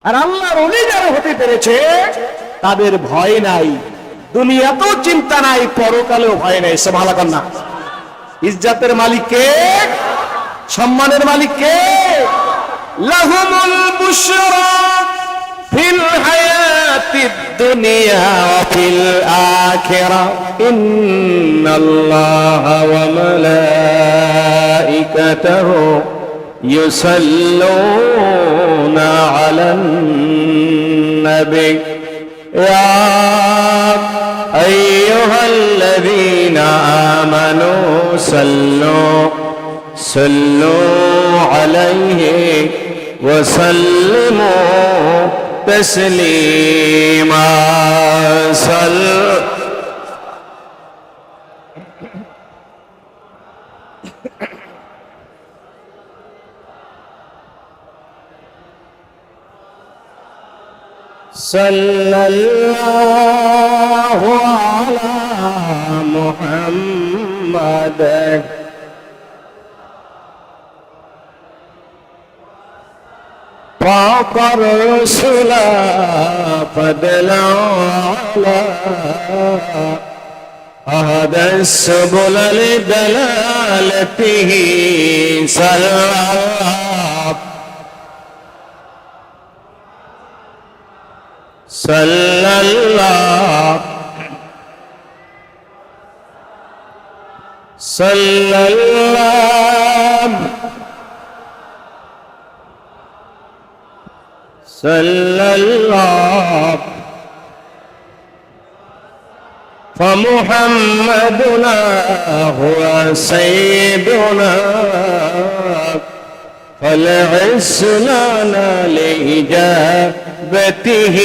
আর আল্লাহর ওলি যারা হতে পেরেছে তাদের ভয় নাই, দুনিয়াতেও চিন্তা নাই, পরকালেও ভয় নাই। সুবহানাল্লাহ না? ইজ্জতের মালিক কে? সম্মানের মালিক কে? লাহুমুল বুশরা ফিল হায়াতিদ দুনিয়া ওয়া ফিল আখিরাহ ইন্নাল্লাহা ওয়া মালাইকাতাহু ইউসাল্লুনা আলান নবী ইয়া আইয়ুহাল্লাযীনা আমানু সাল্লু আলাইহি ওয়া সাল্লিমু তাসলিমা। সাল্লাল্লাহু আলা মুহাম্মাদ পাক রাসূলা ফাদলা আলা আহাদাস সুবুল লিদালালতিহি সাল্লাল্লাহু sallallahu فمحمدنا هو سيدنا فالعز لنا لإجابته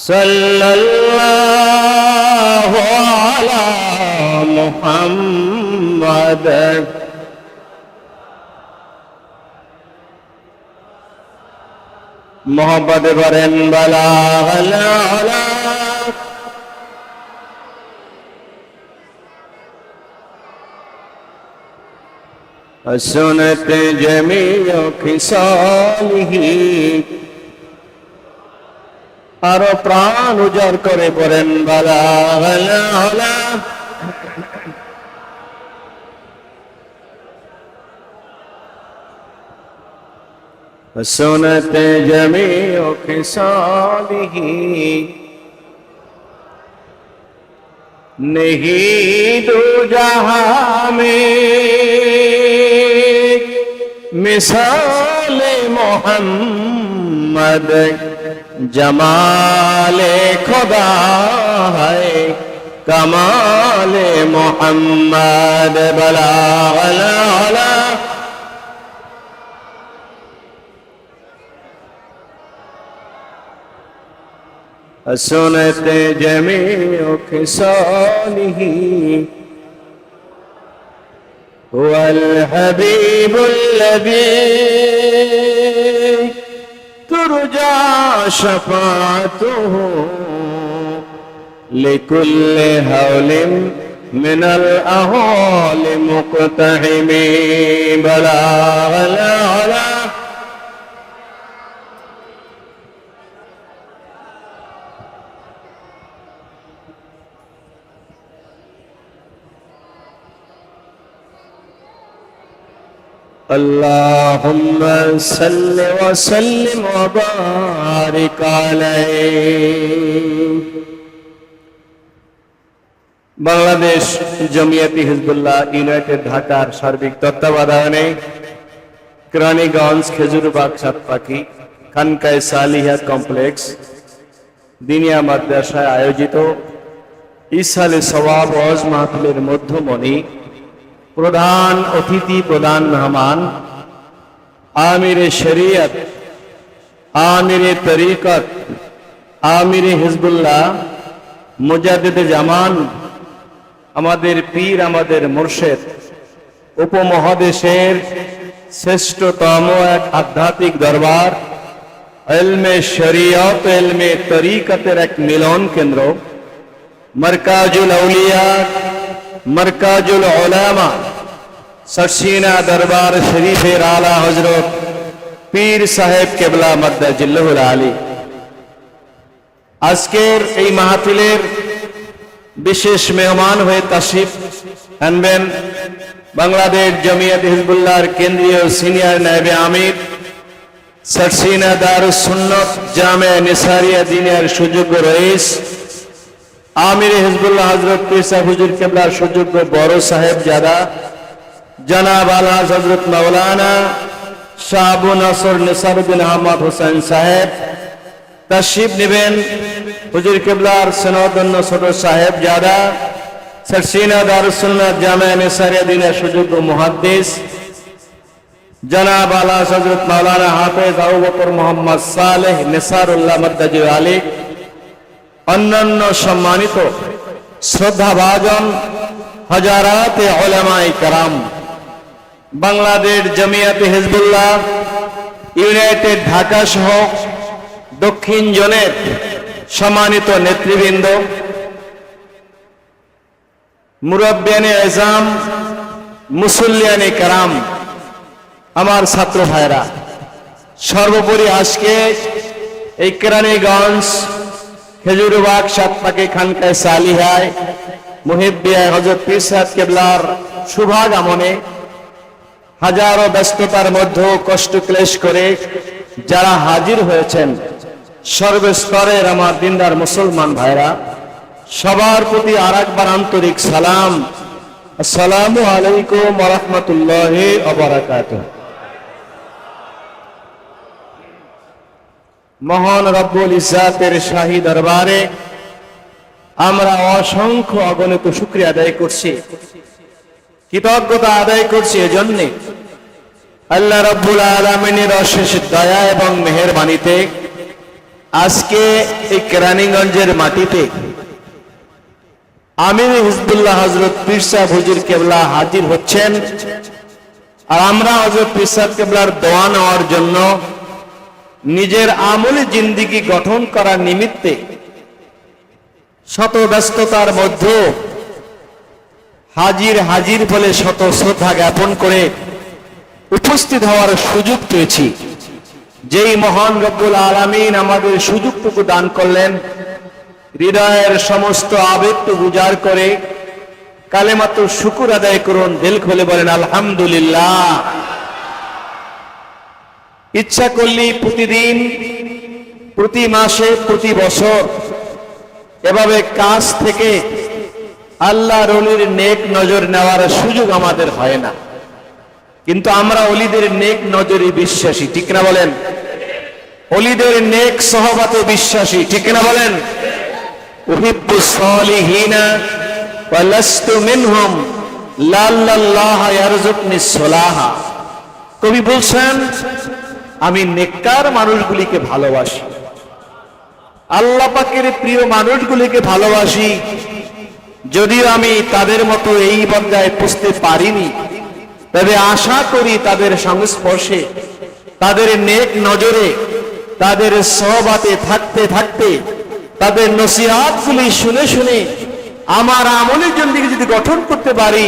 sallallahu ala Muhammad मोहब्बत बरन बला सुनत जमीओ खिसालिही आरो प्राण उजाड़ करे बरन बला सुनत जमीओ खिसालिही नहीं दो जहां में मिसाल मोहम्मद जमाले खुदा है कमाले मोहम्मद बला सुनत जमीओ खिसालिही हुवल हबीबुल्लज़ी तुरजा शफाअतुहु लिकुल्लि हौलिन मिनल अहवालि मुक़तहिमी बला अल्लाहुम्मा सल्लि व सल्लिम व बारिक अलैहि। বাংলাদেশ জমিয়তে হিজবুল্লাহ ইউনাইটেড ঢাকার সার্বিক তত্ত্বাবধানে কেরানীগঞ্জ খেজুরবাগ সাতপাখি খানকায়ে সালিহা কমপ্লেক্স দিনিয়া মাদ্রাসায় আয়োজিত ইসালে সওয়াব ওয়াজ মাহফিলের মধ্যমণি প্রধান অতিথি প্রধান মেহমান আমিরে শরীয়ত আমিরে তরিকত আমিরে হিজবুল্লাহ মুজাদ্দিদে জামান আমাদের পীর আমাদের মুর্শিদ উপমহাদেশের শ্রেষ্ঠতম এক আধ্যাত্মিক দরবার ইলমে শরিয়ত ইলমে তরিকতের এক মিলন কেন্দ্র, মারকাজুল আউলিয়া মারকাজুল উলামা সরসিনা দরবার শরীফের আলা হযরত পীর সাহেব কেবলা মাদ্দাজিল্লাহুল আলী। আজকের এই মাহফিলের বিশেষ মেহমান হয়ে তাশরিফ আনবেন বাংলাদেশ জমিয়ত হিজবুল্লাহর কেন্দ্রীয় সিনিয়র নায়েবে আমির সরসিনা দারুস সুন্নাত জামে নিসারিয়া দিনের সুযোগ্য রইস আমির হিজবুল্লাহ হযরত পীর সাহেব হুজুর কেবলার সুযোগ্য বড় সাহেব জাদা জনাব আলা হযরত মাওলানা শাহ আবু নাসর নিসারউদ্দিন আহমদ হোসেন সাহেব তাশরিফ নেবেন। হুজুর কেবলার সনদন্য ছোট সাহেব জাদা সরসিনা দারুস সুন্নাত জামে নিসারিয়া দিনের সুযোগ্য মুহাদ্দিস জনাব আলা হযরত মাওলানা হাফেজ আবু বকর মোহাম্মদ সালেহ নিসারুল্লাহ মাদ্দাজি আলী, অন্যান্য সম্মানিত শ্রদ্ধাভাজন হাজারাতে উলামায়ে কেরাম, বাংলাদেশ জমিয়তে হিজবুল্লাহ ইউনাইটেড ঢাকা সহ দক্ষিণ জোনের সম্মানিত নেতৃবৃন্দ, মুরব্বিয়ানে আজম, মুসল্লিয়ানে কেরাম, আমার ছাত্র ভাইরা, সর্বোপরি আজকে এই কেরানীগঞ্জ খেজুরবাগ সাতপাকে খানকায় সালিহায় মুহিব্বিয়ায় হযরত পীর সাহেব কেবলার শুভাগমনে হাজারো ব্যস্ততার মধ্যেও কষ্ট ক্লেশ করে যারা হাজির হয়েছেন, সর্বস্তরের আমার দিনদার মুসলমান ভাইরা, সবার প্রতি আরেকবার আন্তরিক সালাম। আসসালামু আলাইকুম ওয়া রাহমাতুল্লাহি ওয়া বারাকাতুহু। মহান রব্বুল ইজ্জাতের শাহী দরবারে আমরা অসংখ্য অগণিত শুকরিয়া আদায় করছি, কৃতজ্ঞতা আদায় করছি এজন্যে আল্লাহ রব্বুল আলামিনের অশেষ দয়া এবং মেহেরবানিতে আজকে এই কেরানীগঞ্জের মাটিতে আমির হিজবুল্লাহ হযরত পীর সাহেব হুজুর কেবলা হাজির হচ্ছেন। আর আমরা হযরত পীর সাহেব কেবলার দোয়া নেওয়ার জন্য নিজের আমলি জিন্দেগি গঠন করার নিমিত্তে শত ব্যস্ততার মধ্যে হাজির বলে শত শ্রদ্ধা জ্ঞাপন করে উপস্থিত হওয়ার সুযোগ পেয়েছি। যেই মহান রব্বুল আলামিন আমাদের সুযোগটুকু দান করলেন, হৃদয়ের সমস্ত আবেগটুকু উজাড় করে কালেমাতুর শুকর আদায় করুন, দিল খুলে বলেন আলহামদুলিল্লাহ। ইচ্ছা করলে প্রতিদিন, প্রতি মাসে, প্রতি বছর এভাবে কাছ থেকে আল্লাহর ওলির নেক নজর নেওয়ার সুযোগ আমাদের হয় না, কিন্তু আমরা ওলিদের নেক নজরে বিশ্বাসী, ঠিক না বলেন? ওলিদের নেক সহবতে বিশ্বাসী, ঠিক না বলেন? উহিব্বুস সালিহিনা ওয়া লাস্তু মিনহুম লাল্লাল্লাহ ইয়ারযুকনিস সালাহা। কবি বলছেন, আমি নেককার মানুষগুলিকে ভালোবাসি, আল্লাহ পাকের প্রিয় মানুষগুলিকে ভালোবাসি, যদিও আমি তাদের মতো এই পর্যায়ে পৌঁছতে পারিনি, তবে আশা করি তাদের সংস্পর্শে, তাদের নেক নজরে, তাদের সহবাতে থাকতে থাকতে, তাদের নসিহতগুলি শুনে শুনে আমার আমলের জিন্দেগি যদি গঠন করতে পারি,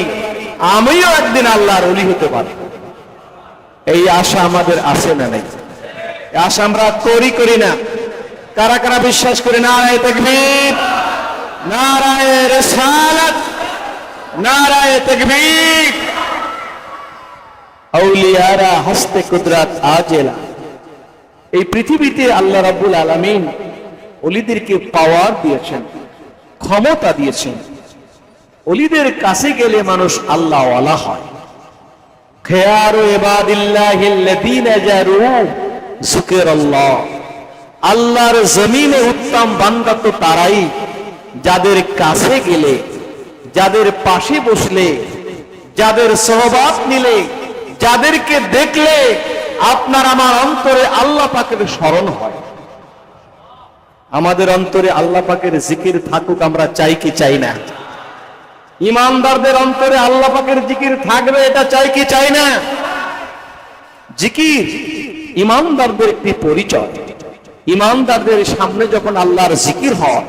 আমিও একদিন আল্লাহর ওলি হতে পারি। এই আশা আমাদের আছে না নাই? আশা আমরা করি না? কারা কারা বিশ্বাস করে? নারায়ে তাকবীর, নারায়ে রিসালাত, নারায়ে তাকবীর। আউলিয়ারা হস্তে কুদরত আজেলা। এই পৃথিবীতে আল্লাহ রাব্বুল আলামিন ওলিদেরকে পাওয়ার দিয়েছেন, ক্ষমতা দিয়েছেন। ওলিদের কাছে গেলে মানুষ আল্লাহ ওয়ালা হয়। খেয়ারু ইবাদিল্লাহিল্লাযীনা জারু যিকরাল্লাহ। আল্লাহর জমিনে উত্তম বান্দা তো তারাই যাদের কাছে গেলে, যাদের পাশে বসলে, যাদের সহবাত নিলে, যাদেরকে দেখলে আপনার আমার অন্তরে আল্লাহ পাকের স্মরণ হয়। আমাদের অন্তরে আল্লাহ পাকের জিকির থাকুক, আমরা চাই কি চাই না? ইমানদারদের অন্তরে আল্লাহ পাকের জিকির থাকবে, এটা চাই কি চাই না? জিকির ইমানদারদের একটি পরিচয়। ইমানদারদের সামনে যখন আল্লাহর জিকির হয়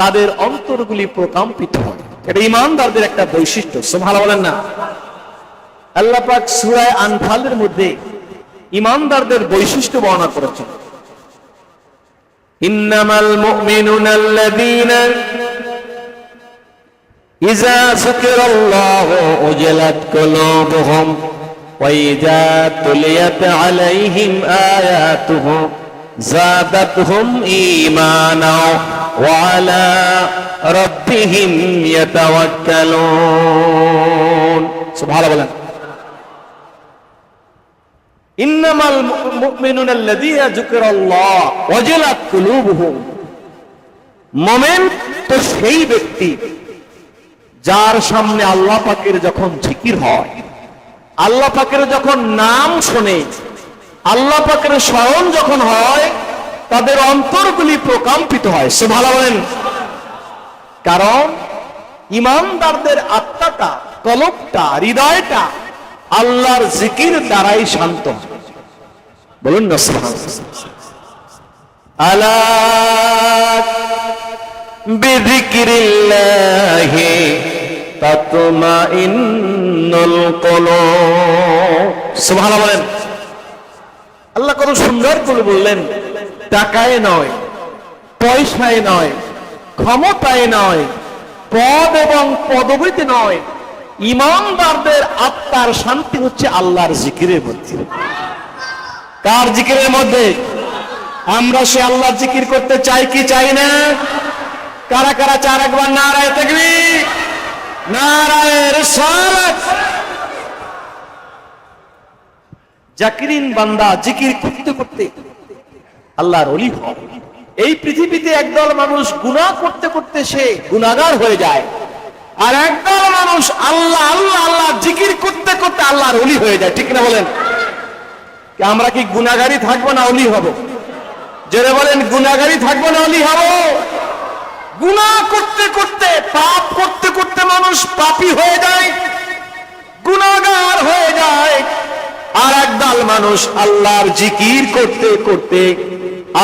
তাদের অন্তরগুলি প্রকম্পিত হয়। এটা ইমানদারদের একটা বৈশিষ্ট্য। সুবহানাল্লাহ বলেন না? আল্লাহ পাক সূরা আনফালের মধ্যে ইমানদারদের বৈশিষ্ট্য বর্ণনা করেছেন। ইন্নামাল মুমিনুনা আল্লাযীনা ইযা যুকিরাল্লাহু ওয়াজিলাত কুলুবুহুম ওয়া ইযা তুলিয়াত আলাইহিম আয়াতুহু যাদাতহুম ঈমানা ওয়া আলা রাব্বিহিম ইয়াতাওয়াক্কালুন। সুবহানাল্লাহ বলেন। ইন্নামাল মুমিনুনা আল্লাযীনা যুকিরাল্লাহ ওয়াজিলাত কুলুবুহুম। মুমিন তো সেই ব্যক্তি যার সামনে আল্লাহ পাকের যখন জিকির হয়, আল্লাহ পাকের যখন নাম শোনে, আল্লাহ পাকের স্মরণ যখন হয়, তাদের অন্তরগুলি প্রকম্পিত হয়। সুবহানাল্লাহ বলেন। কারণ ইমানদারদের আত্মাটা, কলবটা, হৃদয়টা আল্লাহর জিকির দ্বারাই শান্ত। বলুন না সুবহানাল্লাহ। আলা বিযিকরিল্লাহি তাতমাইন্নুল কুলুব। সুবহানাল্লাহ বলেন। আল্লাহ কত সুন্দর করে বললেন, টাকায় নয়, পয়সায় নয়, ক্ষমতায় নয়, পদ এবং পদবীতে নয়, ইমানদারদের আত্মার শান্তি হচ্ছে আল্লাহর জিকিরের মধ্যে। কার জিকিরের মধ্যে? আমরা সে আল্লাহর জিকির করতে চাই কি চাই না? কারা কারা চার একবার নারায়ে তাকবীর, নারায়ে রিসালাত। জাকিরিন বান্দা জিকির করতে করতে আল্লাহর ওলি হয়। এই পৃথিবীতে একদল মানুষ গুনাহ করতে করতে সে গুনাহগার হয়ে যায়, আর একদল মানুষ আল্লাহ আল্লাহ আল্লাহ জিকির করতে করতে আল্লাহর ওলি হয়ে যায়। ঠিক না বলেন? আমরা কি গুনাহগারই থাকবো না ওলি হব? যারা বলেন গুনাহগারই থাকবো না ওলি হব? গুনাহ করতে করতে, পাপ করতে করতে মানুষ পাপী হয়ে যায়, গুনাহগার হয়ে যায়। আর একদল মানুষ আল্লাহর জিকির করতে করতে,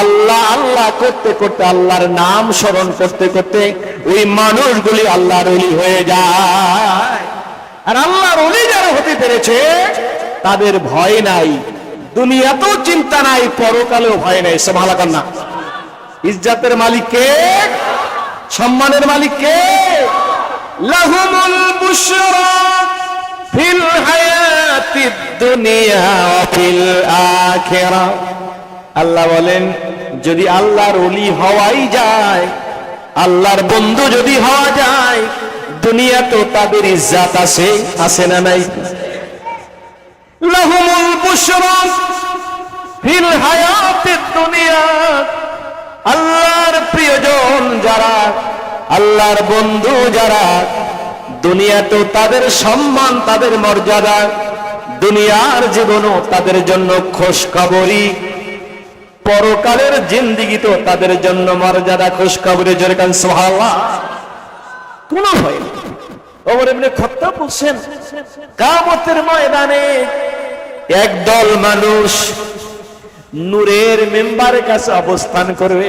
আল্লাহ আল্লাহ করতে করতে, আল্লাহর নাম স্মরণ করতে করতে ওই মানুষগুলি আল্লাহর ওলি হয়ে যায়। আর আল্লাহর ওলি যারা হতে পেরেছে তাদের ভয় নাই, দুনিয়াতেও চিন্তা নাই, পরকালেও ভয় নাই। সুবহানাল্লাহ না? ইজ্জতের মালিক কে? সম্মানের মালিক কে? লাহুমুল বুশরা ফিল হায়াতিদ দুনিয়া ওয়া ফিল আখিরাহ। আল্লাহ বলেন, যদি আল্লাহর ওলি হওয়াই যায়, আল্লাহর বন্ধু যদি হওয়া যায়, দুনিয়াতে তাদের ইজ্জত আছে, আছে না নাই? লাহুমুল বুশরা ফিল হায়াতিদ দুনিয়া। আল্লাহর প্রিয়জন যারা, আল্লাহর বন্ধু যারা, দুনিয়াতে তাদের সম্মান, তাদের মর্যাদা, দুনিয়ার জীবনও তাদের জন্য খোশখবরি, পরকালের জিন্দেগি তো তাদের জন্য মর্যাদা, খোশখবরি। জোরে কান সুবহানাল্লাহ। কোন ভয় নেই। ওমর ইবনে খাত্তাব বলছেন, কিয়ামতের ময়দানে একদল মানুষ নূরের মেম্বারের কাছে অবস্থান করবে।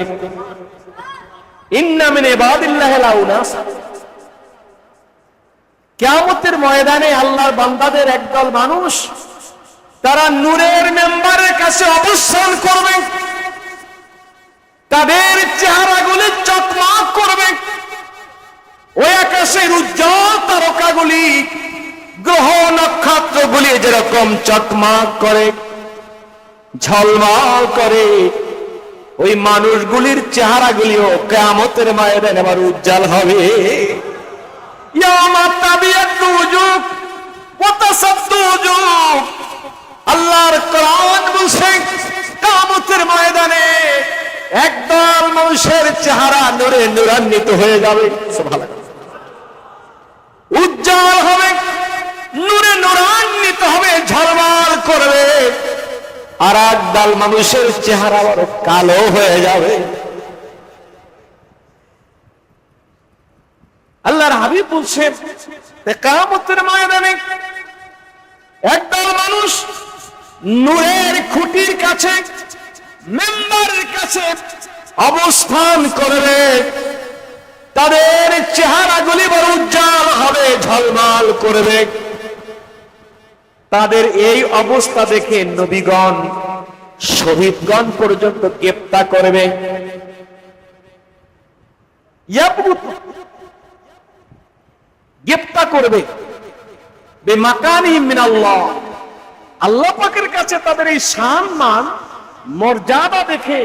ইন্না মিন ইবাদিল্লাহিল আউনাস। কিয়ামতের ময়দানে আল্লাহর বান্দাদের একদল মানুষ, তারা নূরের মেম্বারের কাছে অবস্থান করবে, তাদের চেহারাগুলি চকমক করবে। ওই আকাশের উজ্জ্বল তারকাগুলি, গ্রহ নক্ষত্রগুলি যেরকম চকমক করে, ঝলমল করে, ওই মানুষগুলির চেহারাগুলিও কিয়ামতের ময়দানে আবার উজ্জ্বল হবে। ইয়াউমা তাবিয়াতু উজুহ ওয়া তাসাদ্দু উজুহ। আল্লাহর কোরআন বলছে, কিয়ামতের ময়দানে একদল মানুষের চেহারা নূরে নূরান্বিত হয়ে যাবে। সুবহানাল্লাহ। উজ্জ্বল হবে, নূরে নূরান্বিত হবে, ঝলমল করবে। আর একদল মানুষের চেহারা বড় কালো হয়ে যাবে। আল্লাহর হাবিব বলছেন, কিয়ামতের ময়দানে একদল মানুষ নূরের খুঁটির কাছে মেম্বারের কাছে অবস্থান করবে, তাদের চেহারাগুলি বড় উজ্জ্বল হবে, ঝলমল করবে। তাদের এই অবস্থা দেখে নবীগণ শহীদগণ পর্যন্ত গ্রেফতার করবে। গ্রেফতার করবে বেমাকানিহিম মিনাল্লাহ, আল্লাহ পাকের কাছে তাদের এই সম্মান মর্যাদা দেখে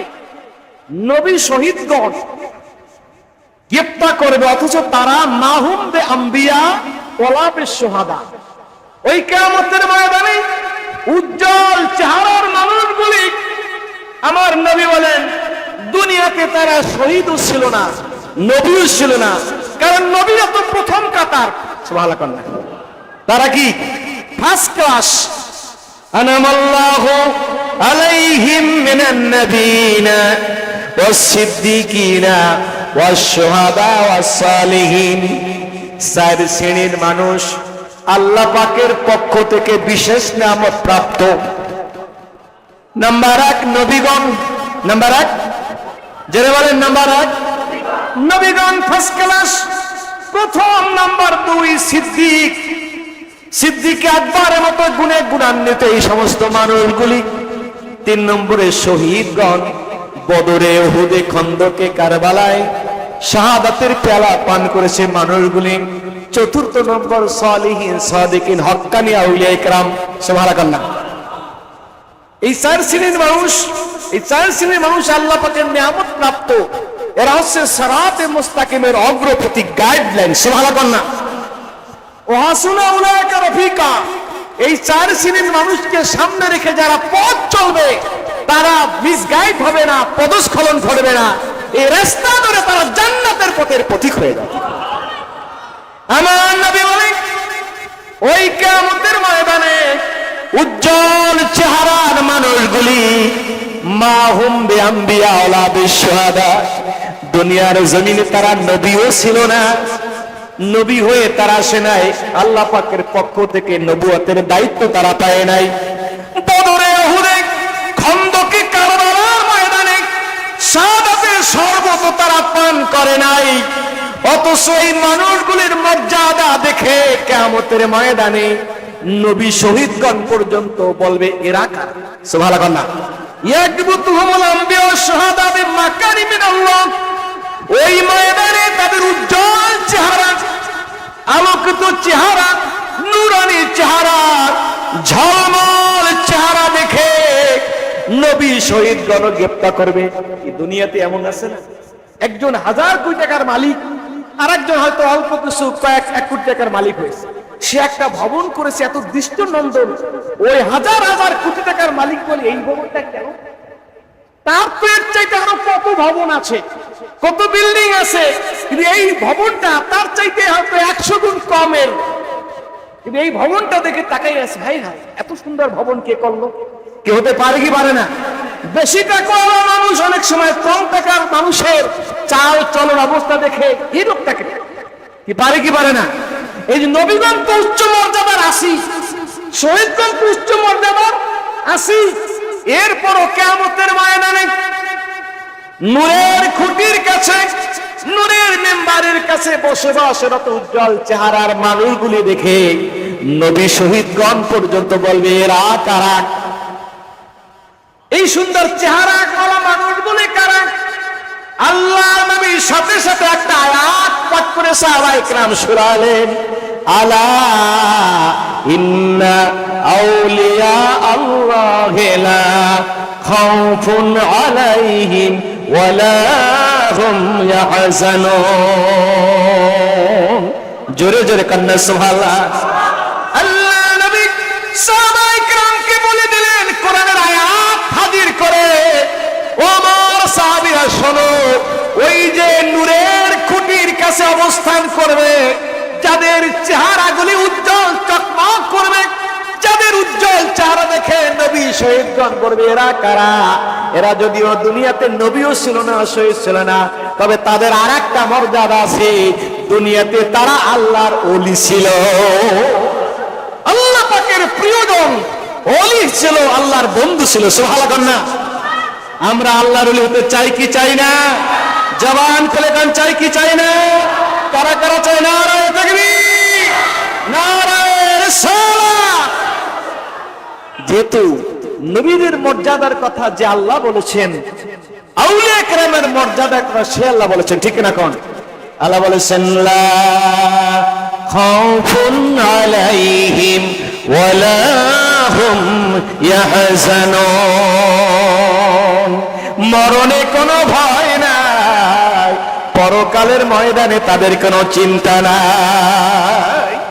নবী শহীদগণ গ্রেফতার করবে, অথচ তারা মাহুম বে আম্বিয়া ওয়ালা বিশুহাদা। ওই কিয়ামতের ময়দানে উজ্জ্বল চেহারার মানুষগুলি, আমার নবী বলেন, দুনিয়াতে তারা শহীদও ছিল না, নবীও ছিল না, কারণ নবীরা তো প্রথম কাতার। সুবহানাল্লাহ, তারা কি ফার্স্ট ক্লাস। আনামাল্লাহু আলাইহিম মিনান নাবিয়িনা ওয়াস সিদ্দিকিনা ওয়াস শুহাদা ওয়াস সালিহিন। চার শ্রেণীর মানুষ আল্লাহ পাকের পক্ষ থেকে বিশেষ নিয়ামত প্রাপ্ত। নাম্বার 1 নবীগণ, নাম্বার 1 যারা বলেন নাম্বার 1 নবীগণ ফার্স্ট ক্লাস প্রথম। নাম্বার 2 সিদ্দিক, সিদ্দিক আকবরের মতো গুণে গুণান্বিত এই সমস্ত মানুষগুলি। 3 নম্বরে শহীদগণ, বদরে, উহুদে, খন্দকে, কারবালায় শাহাদাতের পেয়ালা পান করেছে মানুষগুলি। 4 নম্বর সালিহিন, সাদিকিন, হক্কানি আউলিয়া ইকরাম। সুবহানাল্লাহ। এই 4 শ্রেণীর মানুষ, এই 4 শ্রেণীর মানুষ আল্লাহ পাকের নিয়ামত প্রাপ্ত। এরা হচ্ছে সিরাতে মুস্তাকিমের অগ্রপথিক গাইডলাইন। সুবহানাল্লাহ। ও হাসুনা উলাইকা রফিকা। এই 4 শ্রেণীর মানুষকে সামনে রেখে যারা পথ চলবে তারা মিসগাইড হবে না, পদস্খলন ঘটবে না। এই রাস্তা ধরে তারা জান্নাতের পথের পথিক হয়ে যাবে। আমার নবী বলেন, ওই কিয়ামতের ময়দানে উজ্জ্বল চেহারার মানুষগুলি মাহুম বিআম্বিয়া ওয়ালা বিশুহাদা। দুনিয়ার জমিনে তারা নবীও ছিল না, নবী হয়ে তারা আসে নাই, আল্লাহ পাকের পক্ষ থেকে নবুয়তের দায়িত্ব তারা পায় নাই। বদরে, উহুদে, খন্দকে, কারবালার ময়দানে শাহাদাতের শরবত তারা পান করে নাই। অথচ এই মানুষগুলির মর্যাদা দেখে কিয়ামতের ময়দানে নবী শহীদগণ পর্যন্ত বলবে এরা কারা। সুবহানাল্লাহ। ইয়াকবুতুহুমুল আম্বিয়া ওয়াস শুহাদা বিমাকারিম মিনাল্লাহ। ওই ময়দানে তাদের উজ্জ্বল চেহারা, আলোকিত চেহারা, নূরানি চেহারা, ঝলমল চেহারা দেখে নবী শহীদগণ গ্রেফতার করবে। এই দুনিয়াতে এমন আছে না, একজন 1000 কোটি টাকার মালিক, আর একজন হয়তো অল্প কিছু কয়েক 1 কোটি টাকার মালিক হয়েছে। সে একটা ভবন করেছে এত দৃষ্টনন্দন, ওই 1000 কোটি টাকার মালিক বলে এই ভবনটা কেন? তার তো এর চাইতে আরো কত ভবন আছে, কত বিল্ডিং আছে, কিন্তু এই ভবনটা তার চাইতে হয়তো 100 গুণ কমের। কিন্তু এই ভবনটা দেখে তাকাই আছে, হাই হাই, এত সুন্দর ভবন কে করলো? কে হতে পারে কি পারে না? বেশি টাকাওয়ালা মানুষ অনেক সময় কম টাকার মানুষের চাল চলন অবস্থা দেখে এই লোকটাকে কি পারে কি পারে না? এই যে নবীগণ তো উচ্চ মর্যাদার আসি, শহীদগণ তো উচ্চ মর্যাদার আসি, এরপরও কিয়ামতের ময়দানে নূরের খুঁটির কাছে, নূরের মেম্বারের কাছে বসে রত উজ্জ্বল চেহারার মানুষগুলি দেখে নবী শহীদগণ পর্যন্ত বলবে এরা কারা? এই সুন্দর চেহারা কালা মানুষগুলি কারা? আল্লাহ নবীর সাথে সাথে একটা আয়াত পাঠ করে সাহাবায়ে কেরাম শোনালেন, আলা ইন্না আউলিয়া আল্লাহি লা খাউফুন আলাইহিম ওয়ালা হুম ইয়াহজানুন। জোরে জোরে কান্না সুবহানাল্লাহ। আল্লাহ নবী সাহাবায়ে কেরামকে বলে দিলেন কোরআনের আয়াত হাজির করে, ও আমার সাহাবীরা শোনো, ওই যে নূরের খুঁটির কাছে অবস্থান করবে, যাদের চেহারাগুলি উজ্জ্বল চকমক করবে, যাদের উজ্জ্বল চেহারা দেখে নবী শহীদগণ করবে এরা কারা? এরা যদিও দুনিয়াতে নবীও ছিল না, শহীদ ছিল না, তবে তাদের আর একটা মর্যাদা আছে, দুনিয়াতে তারা আল্লাহর ওলি ছিল, আল্লাহ পাকের প্রিয়জন, ওলি ছিল, আল্লাহর বন্ধু ছিল। সুবহানাল্লাহ। আমরা আল্লাহর ওলি হতে চাই কি চাই না? জবান খুলে গান চাই কি চাই না? কারা কারা চাই? নারায়ে তাকবীর, নারায়ে রিসালাত। যেহেতু নবীদের মর্যাদার কথা যে আল্লাহ বলেছেন, আউলিয়া কেরামের মর্যাদার কথা সে আল্লাহ বলেছেন, ঠিক না কোন? আল্লাহ বলেছেন লা খাউফুন আলাইহিম ওয়ালা হুম ইয়াহজানুন। মরণে কোনো ভয় নাই, পরকালের ময়দানে তাদের কোনো চিন্তা নাই।